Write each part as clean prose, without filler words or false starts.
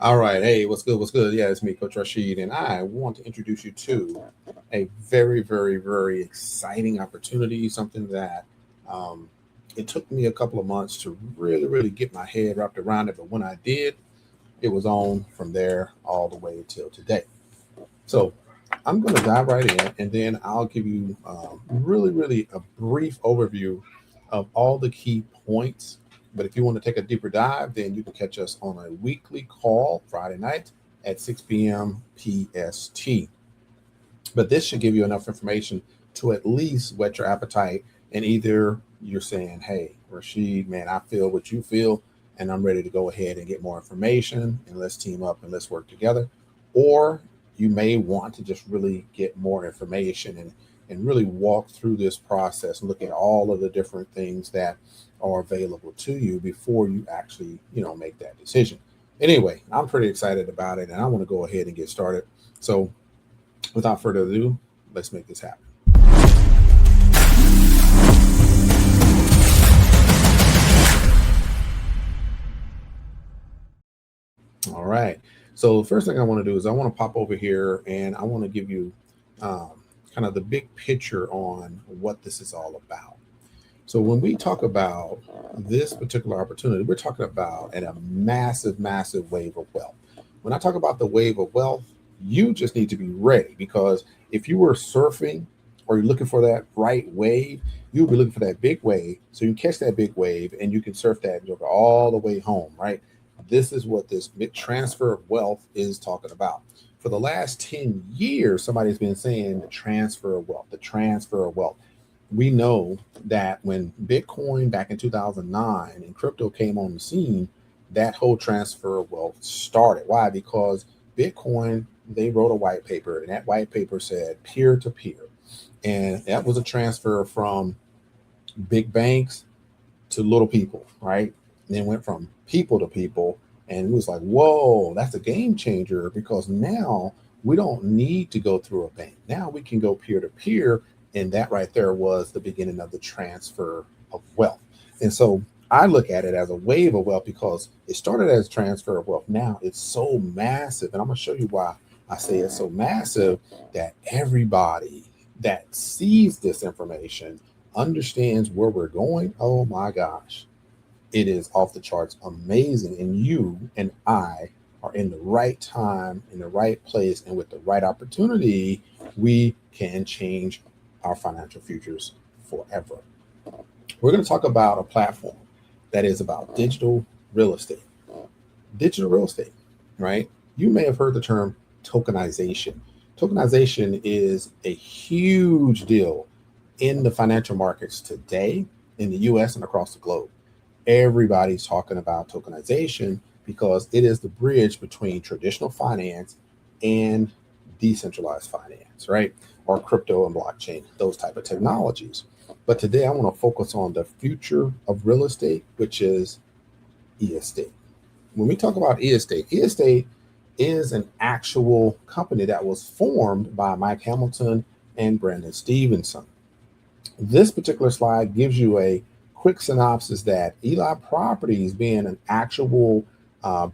All right. Hey, what's good? What's good? Yeah, it's me, Coach Rashid, and I want to introduce you to a very, very, very exciting opportunity. Something that um, it took me a couple of months to really, really get my head wrapped around it. But when I did, it was on from there all the way till today. So I'm going to dive right in, and then I'll give you really, really a brief overview of all the key points. But if you want to take a deeper dive, then you can catch us on a weekly call Friday night at 6 p.m. PST. But this should give you enough information to at least whet your appetite. And either you're saying, hey, Rashid, man, I feel what you feel, and I'm ready to go ahead and get more information, and let's team up and let's work together. Or you may want to just really get more information and really walk through this process and look at all of the different things that are available to you before you actually, make that decision. Anyway, I'm pretty excited about it, and I want to go ahead and get started. So without further ado, let's make this happen. All right. So the first thing I want to do is I want to pop over here and I want to give you um, kind of the big picture on what this is all about. So when we talk about this particular opportunity, we're talking about a massive, massive wave of wealth. When I talk about the wave of wealth, you just need to be ready because if you were surfing or you're looking for that right wave, you'll be looking for that big wave. So you catch that big wave and you can surf that and go all the way home, right? This is what this transfer of wealth is talking about. For the last 10 years, somebody's been saying the transfer of wealth, the transfer of wealth. We know that when Bitcoin back in 2009 and crypto came on the scene, that whole transfer of wealth started. Why? Because Bitcoin, they wrote a white paper, and that white paper said peer to peer. And that was a transfer from big banks to little people, right? And then went from people to people. And it was like, whoa, that's a game changer because now we don't need to go through a bank. Now we can go peer to peer. And that right there was the beginning of the transfer of wealth. And so I look at it as a wave of wealth because it started as transfer of wealth. Now it's so massive. And I'm going to show you why I say it's so massive that everybody that sees this information understands where we're going. Oh my gosh, it is off the charts amazing. And you and I are in the right time, in the right place, and with the right opportunity, we can change our financial futures forever. We're going to talk about a platform that is about digital real estate. Digital real estate, right? You may have heard the term tokenization. Tokenization is a huge deal in the financial markets today in the US and across the globe. Everybody's talking about tokenization because it is the bridge between traditional finance and decentralized finance, right? Or crypto and blockchain, those type of technologies. But today I want to focus on the future of real estate, which is e-estate. When we talk about e-estate is an actual company that was formed by Mike Hamilton and Brandon Stevenson. This particular slide gives you a quick synopsis that Eli Properties, being an actual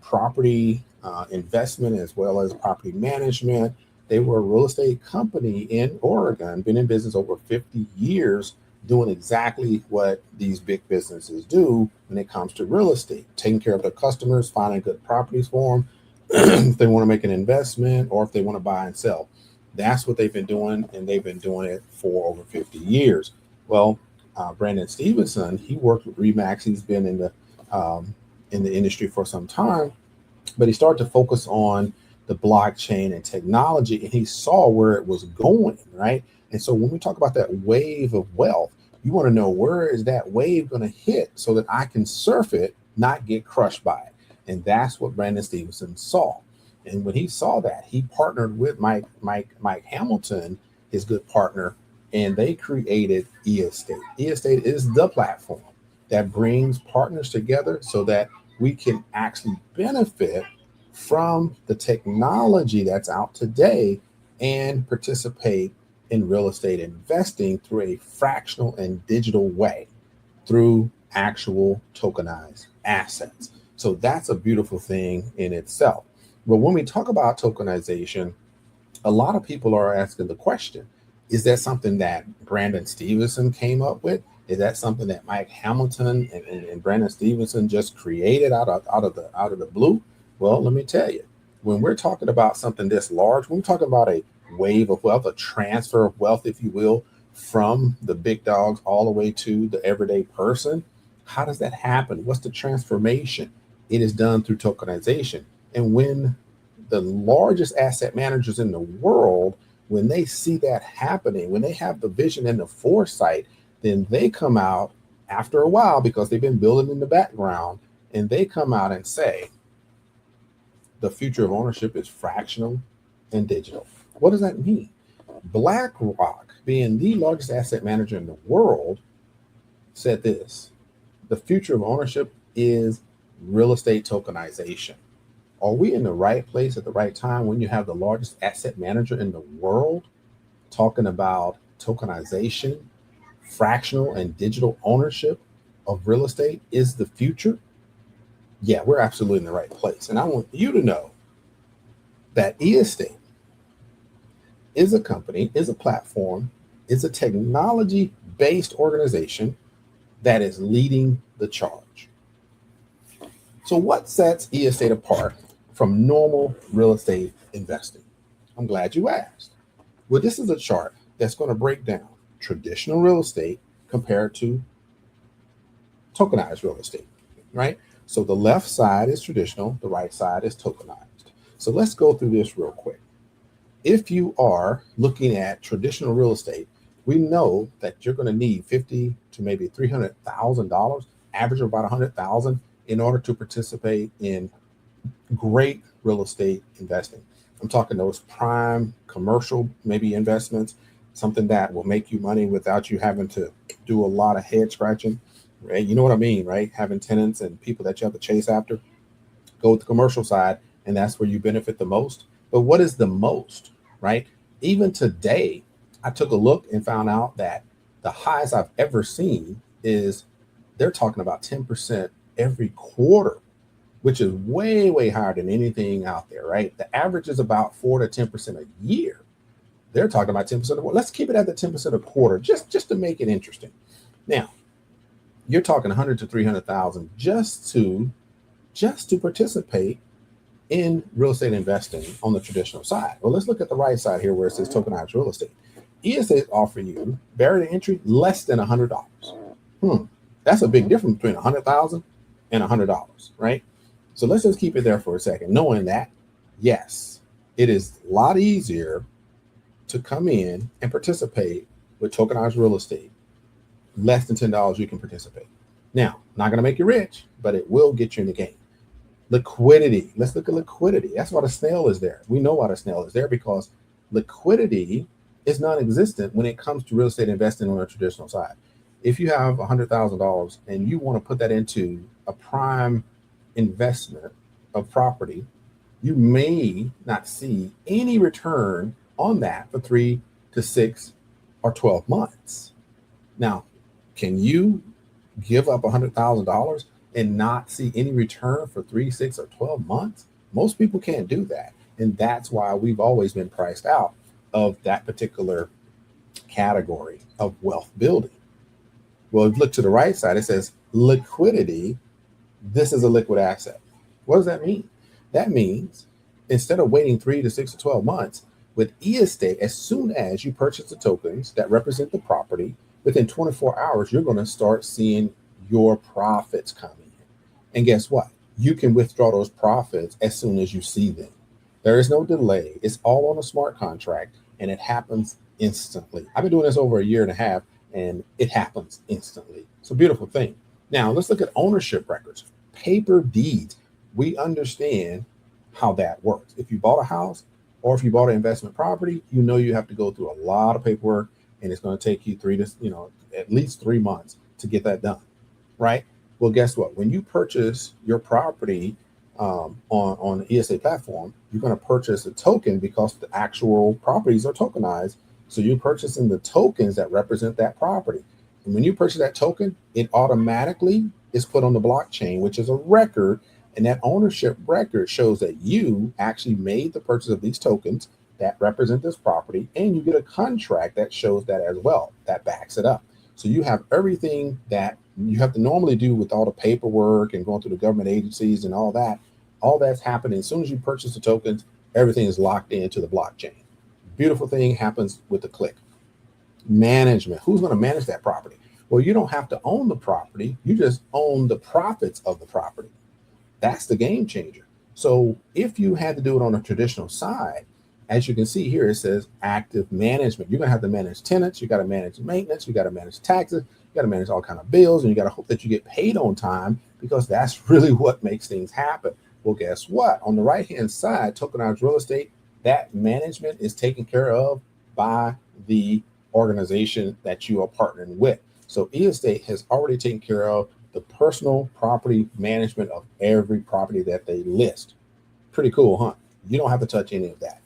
property investment as well as property management, they were a real estate company in Oregon, been in business over 50 years, doing exactly what these big businesses do when it comes to real estate, taking care of their customers, finding good properties for them, if they want to make an investment or if they want to buy and sell. That's what they've been doing, and they've been doing it for over 50 years. Well, Brandon Stevenson, he worked with Remax. He's been in the industry for some time, but he started to focus on the blockchain and technology, and he saw where it was going, right? And so when we talk about that wave of wealth, you want to know where is that wave going to hit so that I can surf it, not get crushed by it. And that's what Brandon Stevenson saw. And when he saw that, he partnered with Mike Hamilton, his good partner, and they created eEstate. eEstate is the platform that brings partners together so that we can actually benefit from the technology that's out today and participate in real estate investing through a fractional and digital way through actual tokenized assets. So that's a beautiful thing in itself. But when we talk about tokenization, a lot of people are asking the question, is that something that Brandon Stevenson came up with? Is that something that Mike Hamilton and Brandon Stevenson just created out of the blue? Well, let me tell you, when we're talking about something this large, when we're talking about a wave of wealth, a transfer of wealth, if you will, from the big dogs all the way to the everyday person, how does that happen? What's the transformation? It is done through tokenization. And when the largest asset managers in the world, when they see that happening, when they have the vision and the foresight, then they come out after a while because they've been building in the background, and they come out and say the future of ownership is fractional and digital. What does that mean? BlackRock, being the largest asset manager in the world, said this: the future of ownership is real estate tokenization. Are we in the right place at the right time when you have the largest asset manager in the world talking about tokenization, fractional and digital ownership of real estate is the future? Yeah, we're absolutely in the right place. And I want you to know that eEstate is a company, is a platform, is a technology-based organization that is leading the charge. So what sets eEstate apart from normal real estate investing? I'm glad you asked. Well, this is a chart that's going to break down traditional real estate compared to tokenized real estate, right? So the left side is traditional, the right side is tokenized. So let's go through this real quick. If you are looking at traditional real estate, we know that you're going to need $50 to maybe $300,000, average of about $100,000, in order to participate in great real estate investing. I'm talking those prime commercial maybe investments, something that will make you money without you having to do a lot of head scratching, right? You know what I mean, right? Having tenants and people that you have to chase after. Go with the commercial side, and that's where you benefit the most. But what is the most, right? Even today, I took a look and found out that the highest I've ever seen is they're talking about 10% every quarter, which is way, way higher than anything out there, right? The average is about 4 to 10% a year. They're talking about 10% a quarter. Let's keep it at the 10% a quarter, just to make it interesting. Now, you're talking 100 to 300,000 just to participate in real estate investing on the traditional side. Well, let's look at the right side here where it says tokenized real estate. eEstate offer you barrier to entry less than $100. That's a big difference between $100,000 and $100, right? So let's just keep it there for a second, knowing that, yes, it is a lot easier to come in and participate with tokenized real estate. Less than $10, you can participate. Now, not going to make you rich, but it will get you in the game. Liquidity. Let's look at liquidity. That's why the snail is there. We know why the snail is there, because liquidity is non-existent when it comes to real estate investing on a traditional side. If you have $100,000 and you want to put that into a prime investment of property, you may not see any return on that for 3 to 6 or 12 months. Now, can you give up $100,000 and not see any return for 3, 6, or 12 months? Most people can't do that. And that's why we've always been priced out of that particular category of wealth building. Well, if you look to the right side, it says liquidity. This is a liquid asset. What does that mean? That means instead of waiting 3 to 6 to 12 months, with eEstate, as soon as you purchase the tokens that represent the property, within 24 hours, you're going to start seeing your profits coming in. And guess what? You can withdraw those profits as soon as you see them. There is no delay. It's all on a smart contract, and it happens instantly. I've been doing this over a year and a half, and it happens instantly. It's a beautiful thing. Now, let's look at ownership records. Paper deeds. We understand how that works. If you bought a house or if you bought an investment property, you know you have to go through a lot of paperwork, and it's going to take you at least 3 months to get that done, right? Well, guess what? When you purchase your property on the eEstate platform, you're going to purchase a token because the actual properties are tokenized. So you're purchasing the tokens that represent that property. And when you purchase that token, it automatically is put on the blockchain, which is a record And that ownership record shows that you actually made the purchase of these tokens that represent this property, and you get a contract that shows that as well, that backs it up. So you have everything that you have to normally do with all the paperwork and going through the government agencies and all that. All that's happening as soon as you purchase the tokens, everything is locked into the blockchain. Beautiful thing happens with the click. Management. Who's going to manage that property? Well, you don't have to own the property. You just own the profits of the property. That's the game changer. So if you had to do it on a traditional side, as you can see here, it says active management. You're going to have to manage tenants. You got to manage maintenance. You got to manage taxes. You got to manage all kind of bills, and you got to hope that you get paid on time, because that's really what makes things happen. Well, guess what? On the right-hand side, tokenized real estate, that management is taken care of by the organization that you are partnering with. So eEstate has already taken care of the personal property management of every property that they list. Pretty cool, huh? You don't have to touch any of that.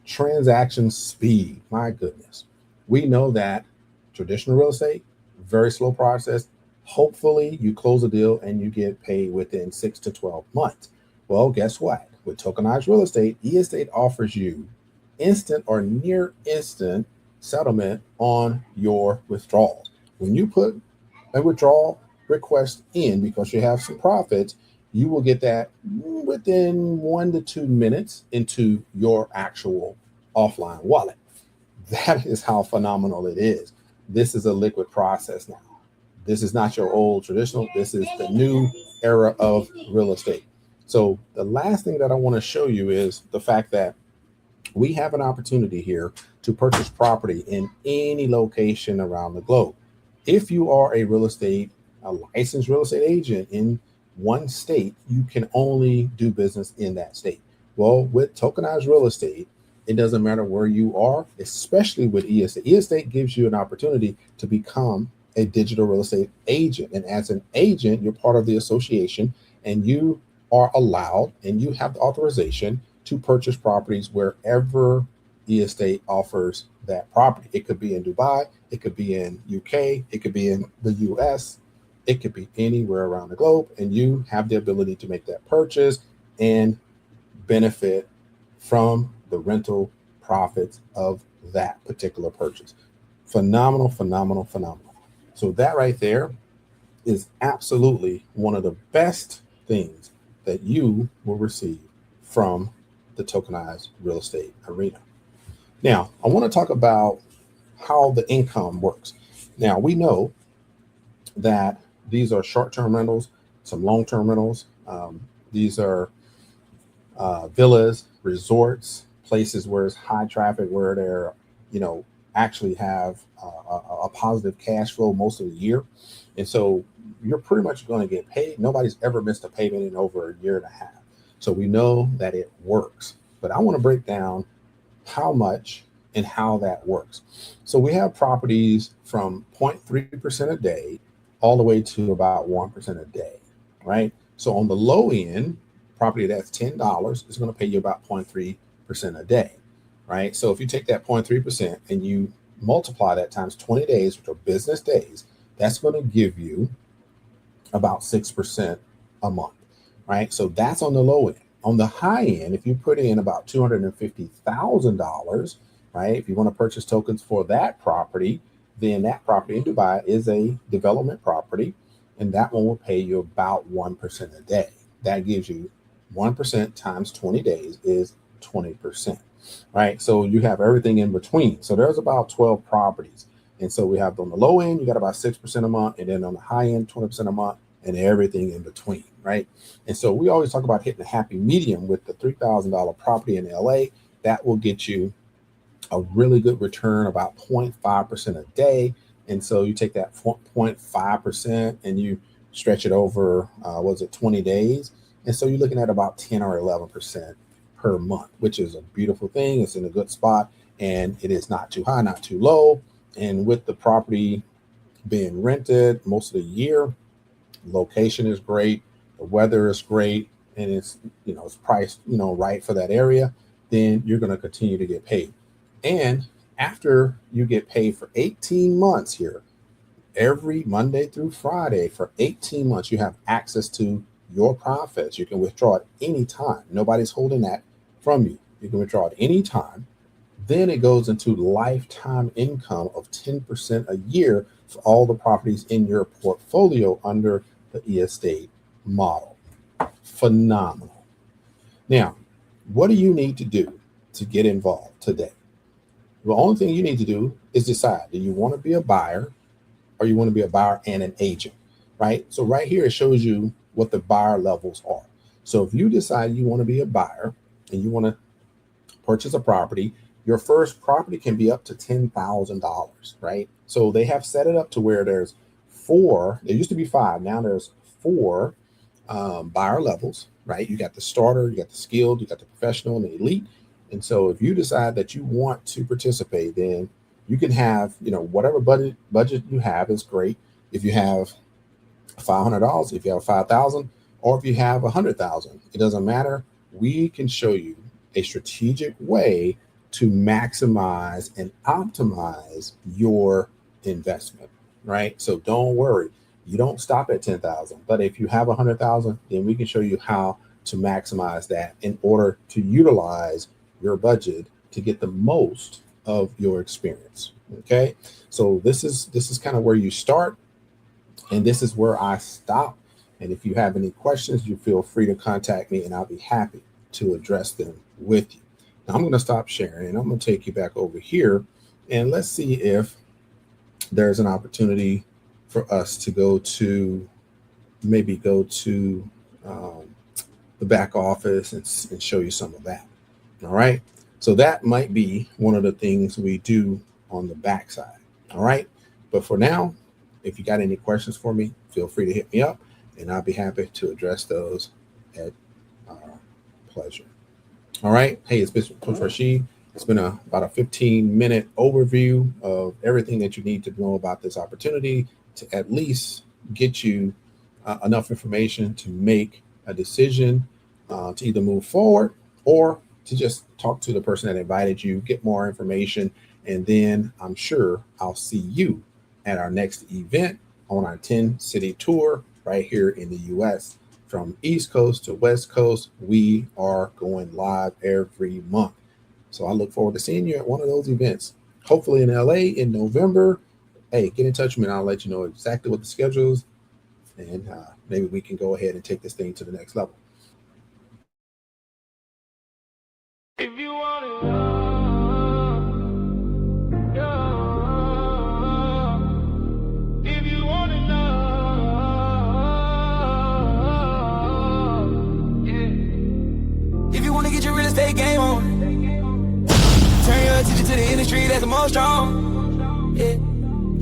Transaction speed, my goodness. We know that traditional real estate, very slow process. Hopefully you close a deal and you get paid within 6 to 12 months. Well, guess what? With tokenized real estate, eEstate offers you instant or near instant settlement on your withdrawals. When you put a withdrawal request in because you have some profits, you will get that within 1 to 2 minutes into your actual offline wallet. That is how phenomenal it is. This is a liquid process now. This is not your old traditional. This is the new era of real estate. So the last thing that I want to show you is the fact that we have an opportunity here to purchase property in any location around the globe. If you are a licensed real estate agent in one state, you can only do business in that state. Well, with tokenized real estate, it doesn't matter where you are, especially with eEstate. eEstate gives you an opportunity to become a digital real estate agent. And as an agent, you're part of the association, and you are allowed and you have the authorization to purchase properties wherever eEstate offers that property. It could be in Dubai, it could be in UK, it could be in the US, it could be anywhere around the globe, and you have the ability to make that purchase and benefit from the rental profits of that particular purchase. Phenomenal, phenomenal, phenomenal. So that right there is absolutely one of the best things that you will receive from the tokenized real estate arena. Now, I want to talk about how the income works. Now, we know that these are short-term rentals, some long-term rentals. These are villas, resorts, places where it's high traffic, where they're, actually have a positive cash flow most of the year. And so you're pretty much going to get paid. Nobody's ever missed a payment in over a year and a half. So we know that it works. But I want to break down how much and how that works. So we have properties from 0.3% a day all the way to about 1% a day, right? So on the low end, property that's $10 is going to pay you about 0.3% a day, right? So if you take that 0.3% and you multiply that times 20 days, which are business days, that's going to give you about 6% a month, right? So that's on the low end. On the high end, if you put in about $250,000, right? If you want to purchase tokens for that property, then that property in Dubai is a development property, and that one will pay you about 1% a day. That gives you 1% times 20 days is 20%, right? So you have everything in between. So there's about 12 properties. And so we have on the low end, you got about 6% a month, and then on the high end, 20% a month, and everything in between, right? And so we always talk about hitting a happy medium with the $3,000 property in LA. That will get you a really good return, about 0.5% a day. And so you take that 0.5% and you stretch it over, 20 days. And so you're looking at about 10 or 11% per month, which is a beautiful thing. It's in a good spot, and it is not too high, not too low. And with the property being rented most of the year, location is great, the weather is great, and it's priced right for that area, then you're going to continue to get paid. And after you get paid for 18 months here, every Monday through Friday for 18 months, you have access to your profits. You can withdraw at any time. Nobody's holding that from you. You can withdraw at any time. Then it goes into lifetime income of 10% a year for all the properties in your portfolio under the estate model. Phenomenal. Now, what do you need to do to get involved today? The only thing you need to do is decide, do you want to be a buyer or you want to be a buyer and an agent, right? So right here, it shows you what the buyer levels are. So if you decide you want to be a buyer and you want to purchase a property, your first property can be up to $10,000, right? So they have set it up to where there's 4, there used to be 5, now there's 4 buyer levels, right? You got the starter, you got the skilled, you got the professional and the elite. And so if you decide that you want to participate, then you can have, whatever budget you have is great. If you have $500, if you have $5,000, or if you have $100,000, it doesn't matter. We can show you a strategic way to maximize and optimize your investment, right? So don't worry, you don't stop at 10,000, but if you have 100,000, then we can show you how to maximize that in order to utilize your budget to get the most of your experience. Okay, so this is kind of where you start, and this is where I stop. And if you have any questions, you feel free to contact me, and I'll be happy to address them with you. Now I'm going to stop sharing, and I'm going to take you back over here, and let's see if there's an opportunity for us to go to the back office and show you some of that. All right. So that might be one of the things we do on the backside. All right. But for now, if you got any questions for me, feel free to hit me up, and I'll be happy to address those at our pleasure. All right. Hey, it's Bishop Coach Rashid. It's been about a 15-minute overview of everything that you need to know about this opportunity to at least get you enough information to make a decision to either move forward or to just talk to the person that invited you, get more information, and then I'm sure I'll see you at our next event on our 10-city tour right here in the U.S. From East Coast to West Coast, we are going live every month. So I look forward to seeing you at one of those events, hopefully in LA in November. Hey, get in touch with me and I'll let you know exactly what the schedule is, and maybe we can go ahead and take this thing to the next level. If you want it, if you want it If you want to get your real estate game on, turn your attention to the industry that's the most strong. Yeah.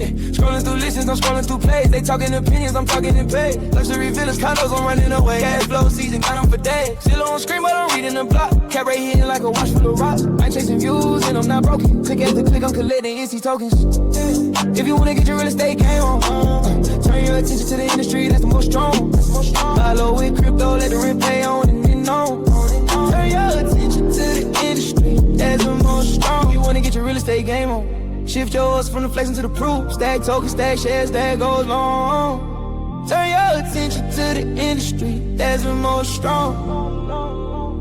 Scrolling through lists, I'm scrolling through plays. They talking opinions, I'm talking in pay. Luxury villas, condos, I'm running away. Cash flow season, got them for days. Still on screen, but I'm reading the block. Cap rate hitting like a watch full of rocks. I'm chasing views and I'm not broken. Click after click, I'm collecting NC tokens. If you wanna get your real estate game on, turn your attention to the industry that's the most strong. Buy low with crypto, let the rent pay on and then on. Turn your attention to the industry that's the most strong. You wanna get your real estate game on. Shift yours from the flexing to the proof. Stack tokens, stack shares, that goes long. Turn your attention to the industry that's the most strong.